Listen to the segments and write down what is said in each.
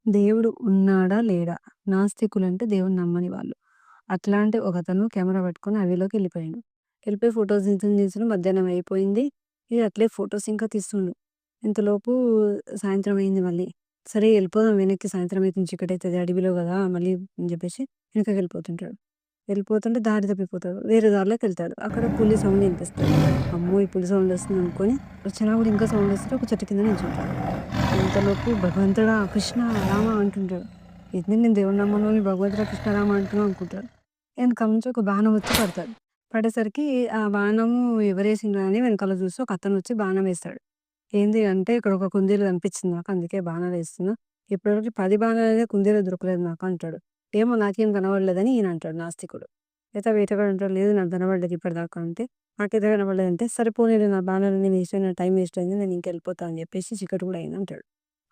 దేవుడు ఉన్నాడా? లేడా? నాస్తికులంటే దేవుడిని నమ్మని వాళ్ళు. అట్లాంటి ఒకతను కెమెరా పట్టుకొని అడవిలోకెళ్ళిపోయిండు. ఎళ్ళిపోయి ఫోటోస్ తీస్తుండు. మధ్యాహ్నం అయిపోయింది. ఇగ అట్లే ఫోటోస్ ఇంకా తీస్తుండు. ఇంతలోపు సాయంత్రం అయింది మళ్ళీ. సరే ఎళ్ళిపోదాం వెనక్కి సాయంత్రం అయితుంది చీకటైతది అడవిలో గదా! మళ్ళీ అని జెప్పేసి వెనకకెళ్ళిపోతుంటాడు. వెళ్ళిపోతుంటే దారి తప్పిపోతాడు. వేరే దారిలోకెళ్తాడు. అక్కడ పులి సౌండ్ ఇనిపిస్తది. అమ్మో! ఈ పులి సౌండ్ వస్తుందనుకోని వచ్చినా గూడా ఇంకా సౌండ్ వస్తుంటే ఒక చెట్టు కింద నించుంటాడు. ఇంతలోపు భగవంతుడా! కృష్ణ, రామ అంటుంటాడు. ఏంది నేను దేవుడిని నమ్మను అని భగవంతుడా, కృష్ణ, రామ అంటున్నావు అనుకుంటాడు. ఎనకాల నుంచి ఒక బాణం వచ్చి పడతది. పడేసరికి ఆ బాణము ఎవరేసిండ్రా అని వెనకాల చూస్తే ఒకతనొచ్చి బాణం వేస్తాడు. ఏంది అంటే ఇక్కడ ఒక కుందేలు కనిపించింది నాకు అందుకే బాణాలేస్తున్నా. ఇప్పటివరకు 10 బాణాలైనా కుందేలు దొరకలేదు నాకు అంటాడు. ఏమో నాకేం కనపడలేదని ఈయన అంటాడు నాస్తికుడు. అయితే ఆ వేటగాడు అంటాడు లేదు నాకు కనపడలేదు ఇప్పటిదాకా అంటే, నాకైతే కనపడలేదంటే, సరే పోనీలే నా బాణాలన్నీ వేస్ట్ అయినాయి, నా టైం వేస్ట్ అయింది నేను ఇంకెళ్ళిపోతా అని చెప్పేసి చీకటి కూడా అయింది అంటాడు.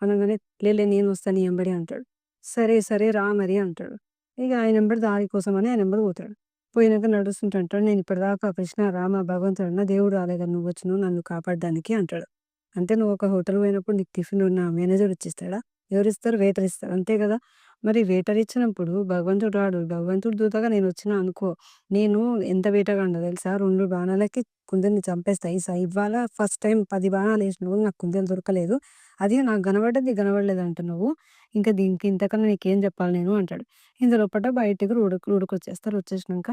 అనంగానే లేలే నేనొస్తా నీ ఎంబడి అంటాడు. సరే, సరే రా మరి అంటాడు. ఇగ ఆయన ఎంబడి దారి కోసమని ఆయన ఎంబడి పోతాడు. పోయినాక నడుస్తుంటే అంటాడు నేను ఇప్పటిదాకా కృష్ణ, రామ, భగవంతుడు అన్నా దేవుడు రాలేదా నువ్వొచ్చినావు నన్ను కాపాడడానికి అంటాడు. అంటే నువ్వు ఒక హోటల్ పోయినప్పుడు నీకు టిఫిన్ ఉన్న మేనేజర్ ఇచ్చిస్తాడా? ఎవరిస్తారు? వెయిటర్ ఇస్తారు. అంతే గదా! మరి వెయిటర్ ఇచ్చినప్పుడు భగవంతుడు రాడు. భగవంతుడు దూతగా నేనొచ్చినా అనుకో, నేను ఎంత వేటగాడినో తెలుసా? 2 బాణాలకి కుందేలుని చంపేస్తా. ఇవాళ ఫస్ట్ టైమ్ 10 బాణాలేసినా కూడా నాకు కుందేలు దొరకలేదు. అది నాకు కనపడ్డది కనపడలేదంటున్నావు. ఇంకా దీనికి ఇంతకన్నా నీకేం చెప్పాలి నేను అంటాడు. ఇంతలోపట బయటికి రోడ్డుకొచ్చేస్తారు. వచ్చేసినంక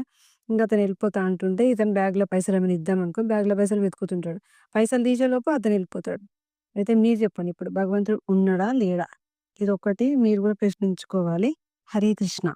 ఇంక అతను వెళ్ళిపోతా అంటుంటే ఇతను బ్యాగ్‌లో పైసలేమైనా ఇద్దామనుకో బ్యాగ్‌లో పైసలు వెతుకుతుంటాడు. పైసలు తీసేలోపు అతను వెళ్ళిపోతాడు. అయితే మీరు చెప్పండి ఇప్పుడు భగవంతుడు ఉన్నాడా? లేడా? ఇదొక్కటి మీరు కూడా ప్రశ్నించుకోవాలి. హరే కృష్ణ.